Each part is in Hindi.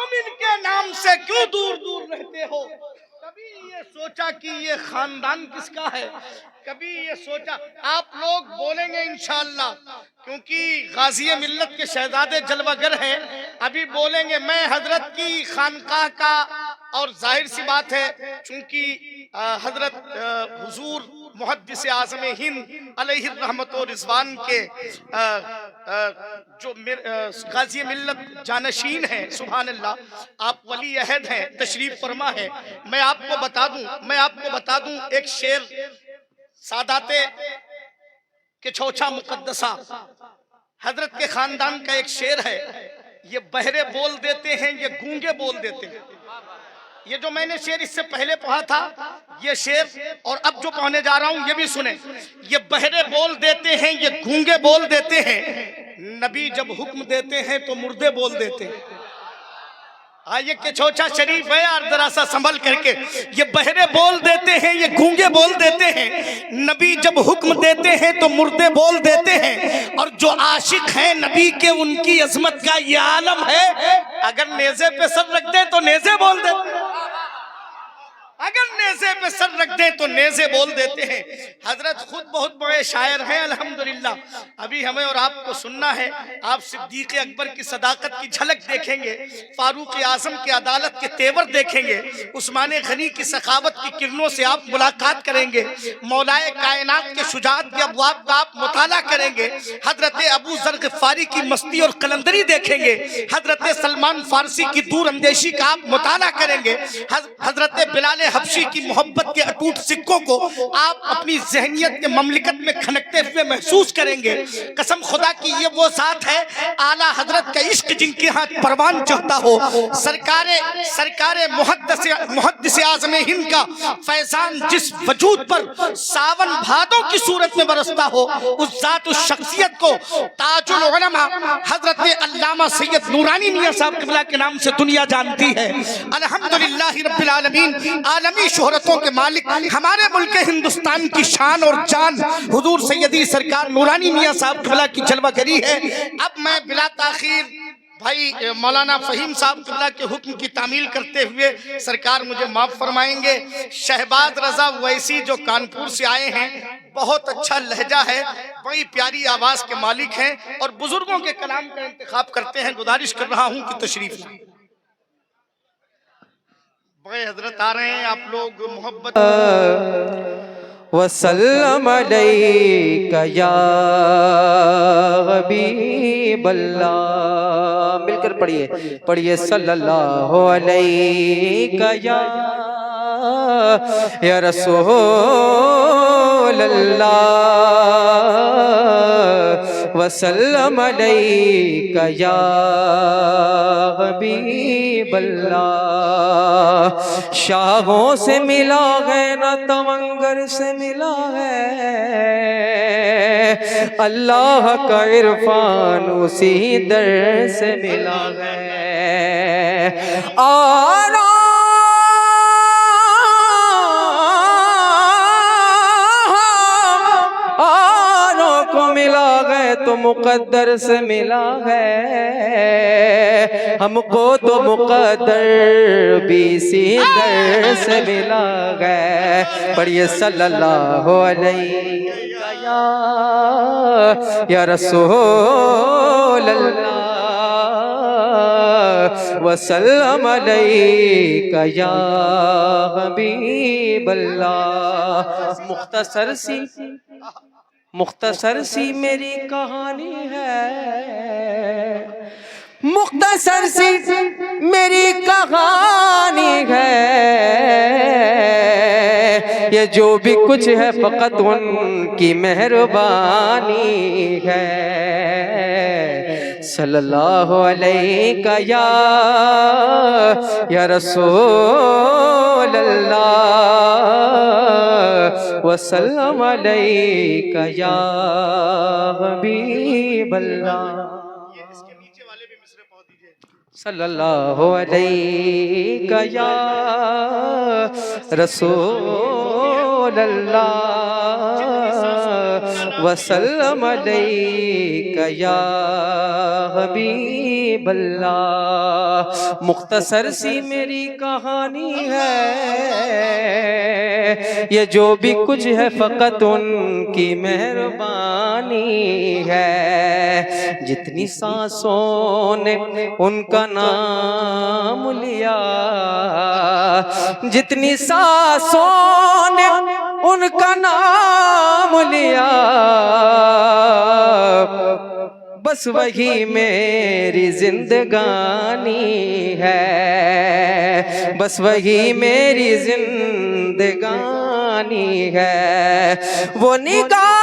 तुम इनके नाम से क्यों दूर दूर रहते हो? कभी ये सोचा कि ये खानदान किसका है? कभी ये सोचा? आप लोग बोलेंगे इंशाअल्लाह, क्योंकि गाजी मिल्लत के शहजादे जलवागर हैं, अभी बोलेंगे मैं हजरत की खानकाह का, और जाहिर सी बात है चूंकि हजरत हुजूर मुहद्दिस आज़म हिंद अलैहि रहमत व रिज़वान के जो गाजी मिल्लत जानशीन है, सुभान अल्लाह, आप वली अहद हैं, तशरीफ फरमा है। मैं आपको बता दूं एक शेर सादाते के छोछा मुकद्दसा हजरत के खानदान का एक शेर है। ये बहरे बोल देते हैं, ये गूंगे बोल देते हैं। ये जो मैंने शेर इससे पहले पढ़ा था, ये शेर और अब जो पढ़ने जा रहा हूं ये भी सुने। ये बहरे बोल देते हैं, ये गूंगे बोल देते हैं, नबी जब हुक्म देते हैं तो मुर्दे बोल देते हैं। ये के छोचा शरीफ है और जरा सा संभल करके। ये बहरे बोल देते हैं, ये गूंगे बोल देते हैं, नबी जब हुक्म देते हैं तो मुर्दे बोल देते हैं। और जो आशिक हैं नबी के, उनकी अजमत का ये आलम है, अगर नेज़े पे सर रख दे तो नेज़े बोल देते हैं, अगर नेज़े पे सर रख दें तो नेज़े बोल देते हैं। हजरत खुद बहुत बड़े शायर हैं अल्हम्दुलिल्लाह। अभी हमें और आपको सुनना है, आप सिद्दीक़ अकबर की सदाकत की झलक देखेंगे, फारूक आज़म की अदालत के तेवर देखेंगे, उस्मान गनी की सखावत की किरणों से आप मुलाकात करेंगे, मौलाए कायनात के शुजाअत के अबवाब का आप मुताला करेंगे, हजरत अबू ज़र ग़िफ़ारी की मस्ती और कलंदरी देखेंगे, हजरत सलमान फारसी की दूर अंदेशी का आप मुताला करेंगे, हजरत बिलाल हबशी की मोहब्बत के अटूट सिक्कों को आप अपनी ज़हनियत के ममलिकत में खनकते हुए महसूस करेंगे। कसम खुदा की ये वो ज़ात है, आला हजरत का इश्क जिनके हाथ परवान चढ़ता हो, सरकारे मुहद्दिस आज़म हिंद का फैजान जिस वजूद पर सावन भादों की सूरत में बरसता हो, उस ज़ात उस शख्सियत को ताजुल उलमा हजरत अल्लामा सैयद नूरानी मियां साहब क़िबला के नाम से दुनिया जानती है। अल्हम्दुलिल्लाह रब्बिल आलमीन, आलमी शोहरतों के मालिक हमारे मुल्क हिंदुस्तान की शान और जान हुजूर सैयदी सरकार नूरानी मियां साहब क़िबला की जलवागरी है। अब मैं बिला ताखीर भाई मौलाना फ़हीम साहब क़िबला के हुक्म की तामील करते हुए, सरकार मुझे माफ़ फरमाएंगे, शहबाज रजा वैसी जो कानपुर से आए हैं, बहुत अच्छा लहजा है, बड़ी प्यारी आवाज़ के मालिक हैं और बुजुर्गों के कलाम का इंतखाब करते हैं। गुजारिश कर रहा हूँ कि तशरीफ बड़े हजरत आ रहे हैं, आप लोग मोहब्बत। वसल्लम अलैका या हबीबल्लाह, मिलकर पढ़िए सल्लल्लाहु अलैका या रसूल अल्लाह, वसल्लम अलैका या हबीबल्लाह। शाहों से मिला है न तवंगर से मिला है, अल्लाह का इरफान उसी दर से मिला है। आरों को मिला है तो मुकद्दर से मिला है, हमको तो मुकद्दर भी इसी दर से मिला है। पढ़िए सल्लल्लाहु अलैहि या रसूल अल्लाह, वसल्लम अलैका या हबीबल्लाह। मुख्तसर सी मेरी कहानी है, मुख्तसर सी मेरी कहानी है, ये जो भी कुछ है फ़कत उनकी मेहरबानी है। सल्लल्लाहु अलैका या रसूल अल्लाह, वसल्लम अलैका या हबीबल्लाह। सल्लल्लाहु अलैका या रसूल अल्लाह वसल्लम अलैका या हबीब अल्लाह। मुख्तसर सी मेरी कहानी है, ये जो भी कुछ है फ़कत उनकी मेहरबानी है। जितनी सांसों ने उनका नाम लिया, जितनी सांसों ने उनका नाम लिया, बस वही मेरी जिंदगानी है, बस वही मेरी जिंदगानी है। वो निगाहों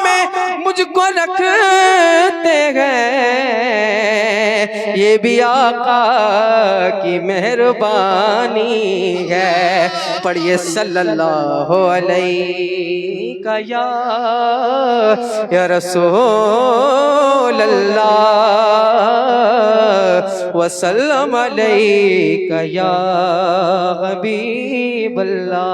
में मुझको रखते हैं, ये भी आका की मेहरबानी है। पढ़िए सल्लल्लाहु अलैका या रसूल अल्लाह वसल्लम अलैका या हबीब अल्लाह।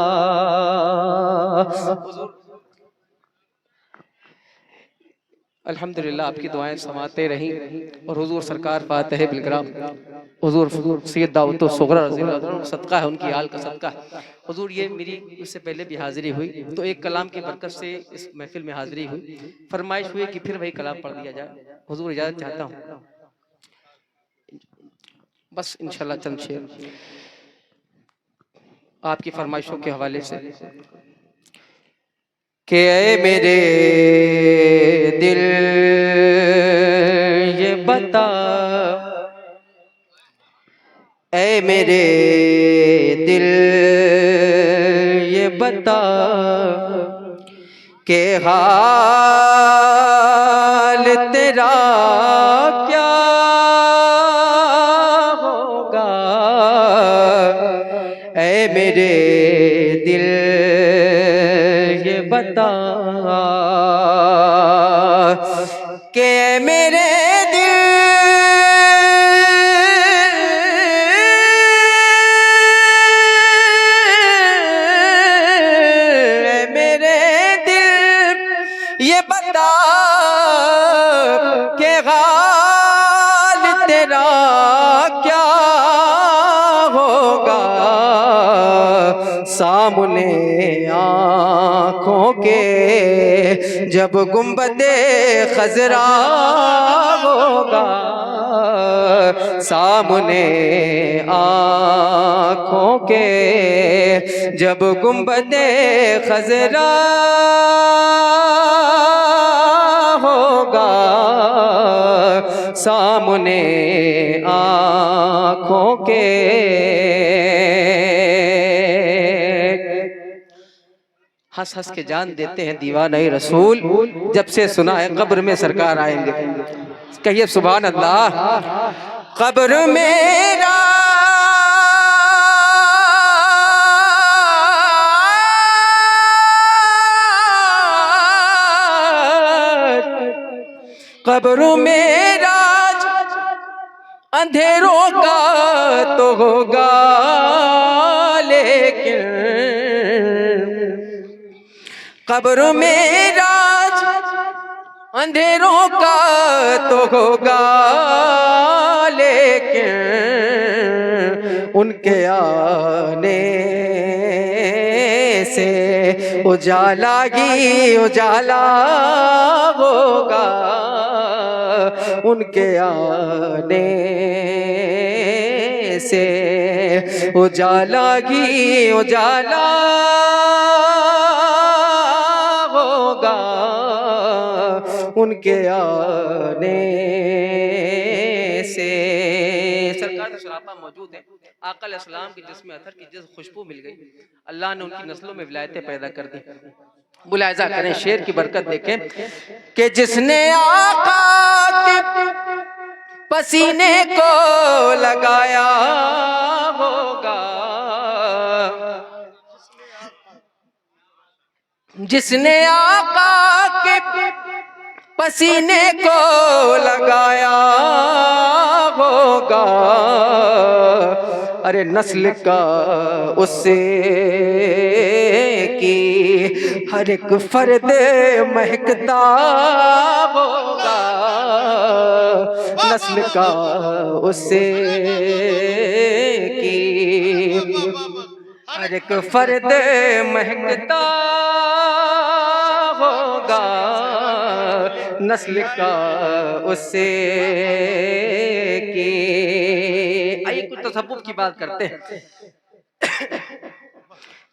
अल्हम्दुलिल्लाह आपकी दुआएं समाते रहीं और हुजूर सरकार फातिह बिलकराम हुजूर सैयद दाऊद सुगरा रज़ियल्लाहु अन्हु सदका है, उनकी आल का सदका है। हुजूर ये मेरी इससे पहले भी हाजिरी हुई तो एक कलाम की बरकत से इस महफिल में हाजिरी हुई, फरमाइश हुई कि फिर वही कलाम पढ़ दिया जाए। हुजूर इजाज़त चाहता हूँ, बस इंशाल्लाह चंद शेर आपकी फरमाइशों के हवाले से। कि ऐ मेरे दिल ये बता, ऐ मेरे दिल ये बता कि हाल तेरा क्या होगा। ऐ मेरे दिल ये बता कि मेरे दिल मेरे दिल ये बता कि हाल तेरा क्या होगा। सामने आँखों के जब गुंबदे खजरा होगा, सामने आँखों के जब गुंबदे खजरा होगा, सामने आँखों के हंस हंस के जान देते हैं दीवाना रसूल, जब से सुना है कब्र में सरकार आएंगे। कहिए सुभान अल्लाह। कब्र मेरा कब्र मेरा अंधेरों का तो होगा, लेकिन कब्र मेरा अंधेरों का तो होगा, लेकिन उनके आने से उजाला ही उजाला होगा, उनके आने से उजाला ही उजाला होगा, उनके आने से। सरकार का सरापा मौजूद है। आका अलैहिस्सलाम के जिस्म अथर की जिस खुशबू मिल गई, अल्लाह ने उनकी नस्लों में विलायतें पैदा कर दी। मुलाहिजा करें, शेर की बरकत देखें कि जिसने आका के पसीने को लगाया होगा, जिसने आका के पसीने को लगाया होगा, अरे नस्ल का उससे की हर एक फर्द महकता होगा, नस्ल का उससे की हर एक फर्द महकता होगा, नस्ल का उससे की। आइए कुछ तसव्वुफ की बात करते हैं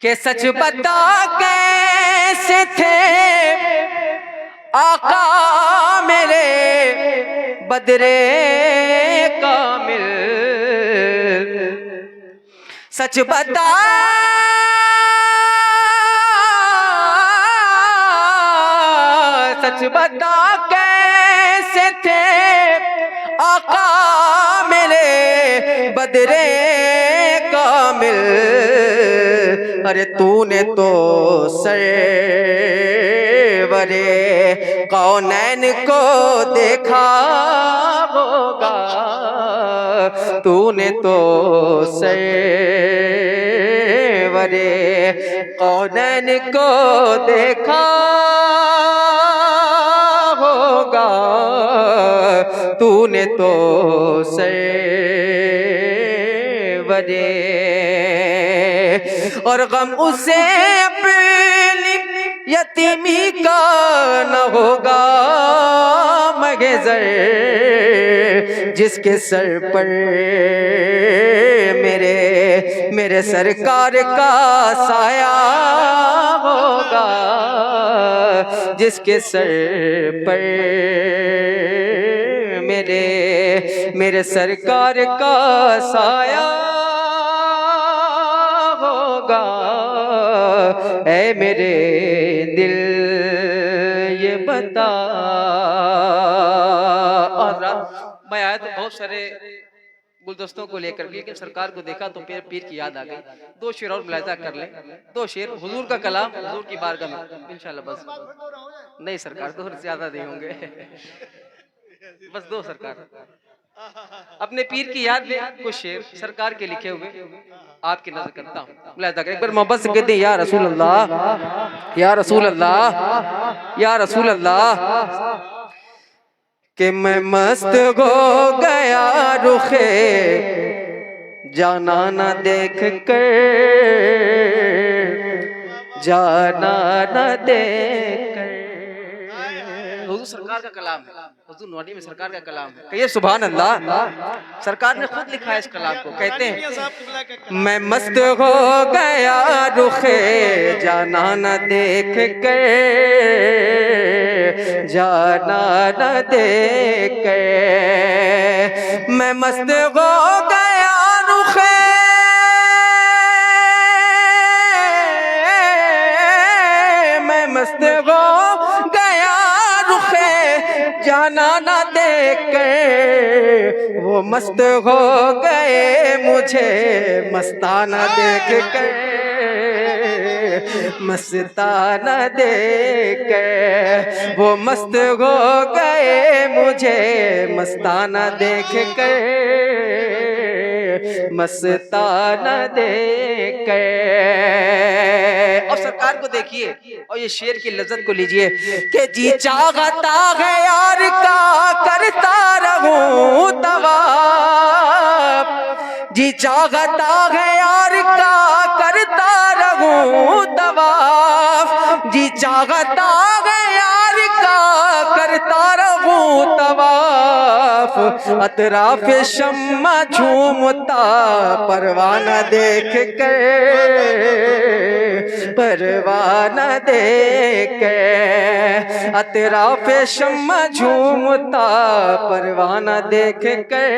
कि सच बता कैसे थे आका मेरे बदरे कामिल, सच बता सच बता कैसे थे आका मेरे बदरे कामिल, अरे तूने तो सरवरे कौनैन को देखा होगा, तूने तो सरवरे कौनैन को देखा होगा, तूने तो सरवरे। और गम उसे अपनी यतीमी का न होगा मगेज़र, जिसके सर पर मेरे सरकार का साया होगा, जिसके सर पर मेरे सरकार का साया होगा। ऐ मेरे दिल ये बता। और मैं आया तो बहुत सारे गुलदस्तों को लेकर, लेकिन सरकार को देखा तो पीर की याद आ गई। दो शेर और मुलाहिजा कर ले, दो शेर हुजूर का कलाम हुजूर की बारगाह में इंशाल्लाह। बस नहीं सरकार, दो ज्यादा नहीं होंगे, बस दो सरकार। अपने पीर की याद में कुछ शेर सरकार के लिखे हुए आपकी नजर करता हूँ। मुलाहिजा करें, एक बार मोहब्बत से कहते हैं या रसूल अल्लाह, या रसूल अल्लाह, या रसूल अल्लाह। कि मैं मस्त हो गया रुखे जाना न देख कर, जाना न देख कर। हुजूर सरकार का कलाम है, हुजूर नवानी में सरकार का कलाम है। कहिए सुभान अल्लाह। सरकार ने खुद लिखा है इस कलाम को। कहते हैं मैं मस्त हो गया रुखे जाना न देख कर, जाना न देख कर। मैं मस्त हो गया रुखे मैं मस्त हो गया रुखे जाना न देख कर। वो मस्त हो गए मुझे मस्ताना देख कर, मस्ताना देख कर। वो मस्त हो गए मुझे मस्ताना देख कर, मस्ताना देख कर। और सरकार को देखिए और ये शेर की लज्जत को लीजिए कि जी चाहता है यार का करता रहूं तवाफ, जी चाहता है यार का करता रहूं तवाफ, जी चाहता है यार का करता रहूं तवाफ। अतराफ शम्मा झूमता परवाना देख कर, परवाना देख कर। अतराफ शम्मा झूमता परवाना देख कर,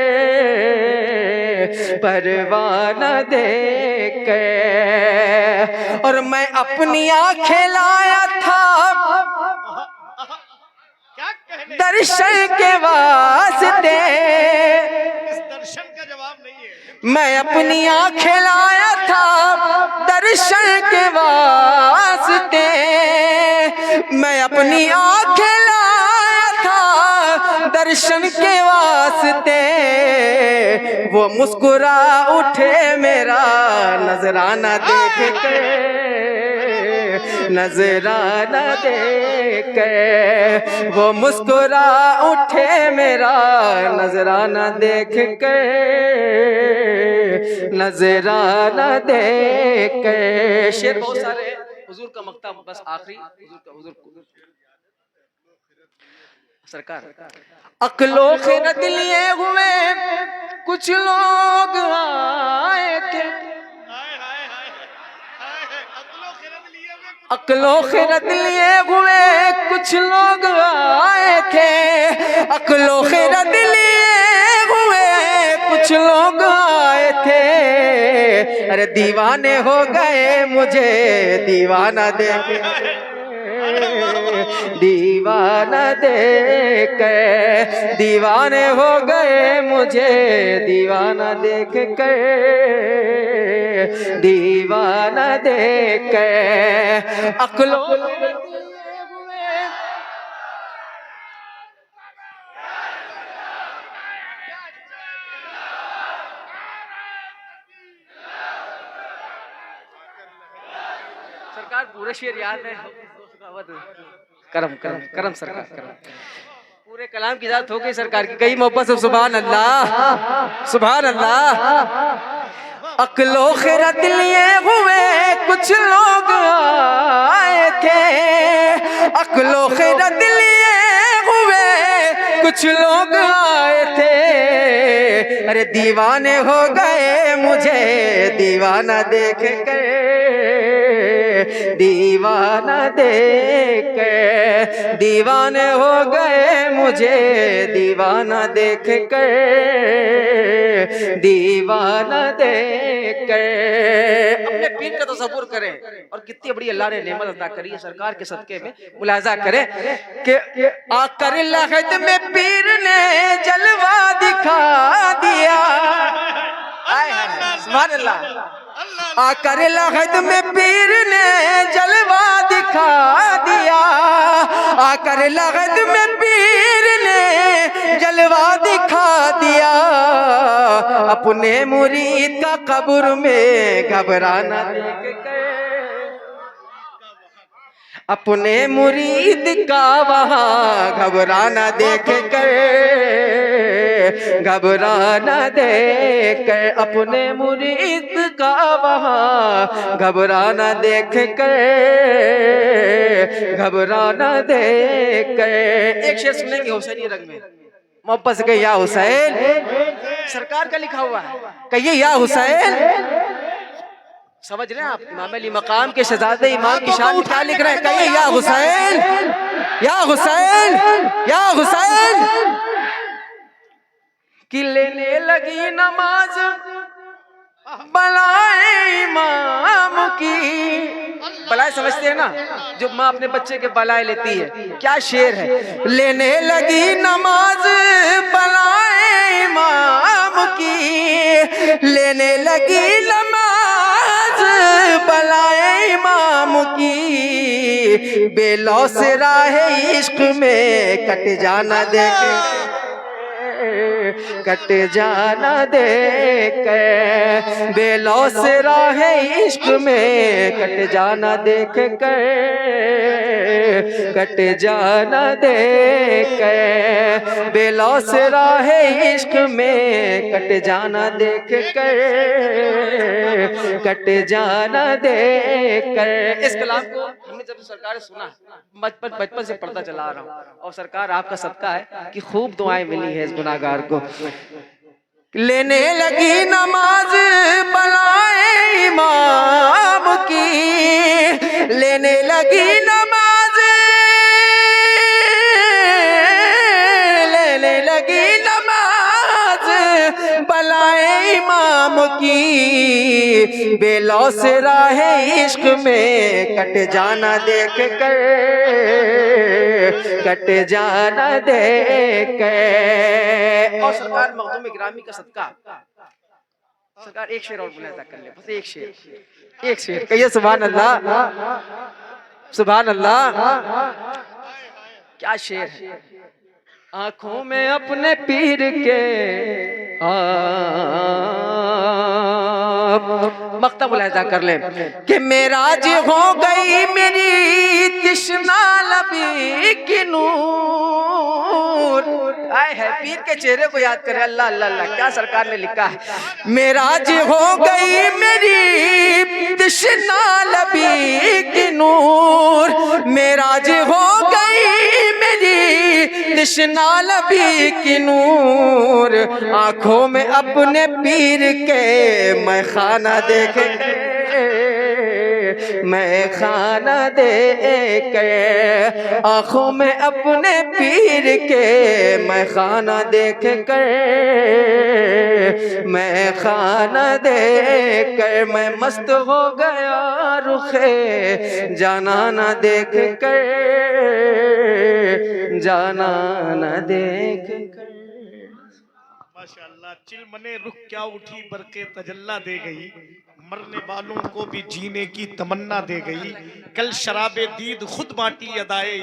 परवाना देख कर। और मैं अपनी आंखें लाया था दर्शन के वास्ते, इस दर्शन का जवाब नहीं है। मैं अपनी आंखें लाया था दर्शन के वास्ते, मैं अपनी आंखें लाया दर्शन के वास्ते वो मुस्कुरा उठे मेरा नजराना देख के, नजराना देख के वो मुस्कुरा उठे मेरा नजराना देख के, नजराना देख के। शेर बहुत सारे हैं, हुजूर का मक्ता बस आखिरी हुजूर सरकार। अक्लो खैरत लिए हुए कुछ लोग आए थे, अक्लो खैरत लिए हुए कुछ लोग आए थे, अक्लो खैरत लिए हुए कुछ लोग आए थे, अरे दीवाने हो गए मुझे दीवाना देख, दीवाना देख के दीवाने हो गए मुझे दीवाना देख के, दीवाना देख के। अक्लो सरकार पूरे शेर याद है, करम करम करम सरकार करम, पूरे कलाम की जात हो गई सरकार की, कई मोहब्बत से सुभान अल्लाह सुभान अल्लाह। अक्लो खैरत लिए हुए कुछ लोग आए थे, अक्लो खैरत लिए हुए कुछ लोग आए थे, अरे दीवाने हो गए मुझे दीवाना देख के, दीवाना देख के दीवाने हो गए मुझे दीवाना देख के, दीवाना देख के। अपने पीर का तसव्वुर करें और कितनी बड़ी अल्लाह ने नेमत अता करी है सरकार के सदके में। मुलाजा करें कि आकर लहद में पीर ने जलवा दिखा दिया, सुभान अल्लाह। आकर लहद में पीर ने जलवा दिखा दिया, आकर लहद में पीर ने जलवा दिखा दिया, अपने मुरीद का कब्र में घबराना देख के, अपने मुरीद का वहाँ घबराना देख कर, घबराना देख कर, अपने मुरीद का वहाँ घबराना देख कर, घबराना देख कर। एक शेर सुनेंगे हुसैनी रंग में, मोहब्बत से या हुसैन, सरकार का लिखा हुआ है, कहिए या हुसैन। समझ रहे हैं आप, इमाम अली मकाम के शहजादे इमाम की शान क्या लिख रहे हैं, कहिए या हुसैन, या हुसैन, या हुसैन। कि लेने लगी नमाज बलाए इमाम की, बलाए समझते हैं ना, जो माँ अपने बच्चे के बलाए लेती है, क्या शेर है। लेने लगी नमाज बलाए इमाम की, लेने लगी नमाज बलाए इमाम की, बेलौस राहे इश्क में कट जाना देख, कट जाना देख, बेलौस राहे इश्क में कट जाना देख कर, कट जाना देख, बेलौस राहे इश्क में कट जाना देख कर, कट जाना देख कर। इस कलाम को हमने जब सरकार ने सुना, बचपन से पढ़ता चला रहा हूँ, और सरकार आपका सदका है कि खूब दुआएं मिली है इस गुनाहगार को। लेने लगी नमाज बलाए इमाम की, लेने लगी नमाज, लेने लगी नमाज बलाए इमाम की, बेलौस राहे इश्क में कट जाना देख कर, कट जाना देख कर। और सरकार मखदूम गिरामी का सदका, सरकार एक शेर और मुलाजा कर ले, बस एक शेर, एक शेर कहिए सुभान अल्लाह, सुभान अल्लाह। क्या शेर है, आंखों में अपने पीर के मख्ता मुलाहिजा कर ले कि मेराज हो गई मेरी तिश्ना लबी की नूर। आए है पीर के चेहरे को याद करे। अल्लाह अल्लाह अल्लाह, क्या सरकार ने लिखा है। मेराज हो गई मेरी तिश्ना लबी की नूर, मेराज हो गई मेरी तिश्ना लबी की नूर। आंखों में अपने पीर के मैं खाना देखे, मैं खाना देखे, आंखों में अपने पीर के मैं खाना देख कर, मैं खाना देख कर मैं मस्त हो गया रुखे जाना ना देख कर, जाना ना देख कर। माशाअल्लाह, चिलमने रुख क्या उठी बरके तजल्ला दे गई, मरने वालों को भी जीने की तमन्ना दे गई। कल शराबे दीद खुद बांटी अदाए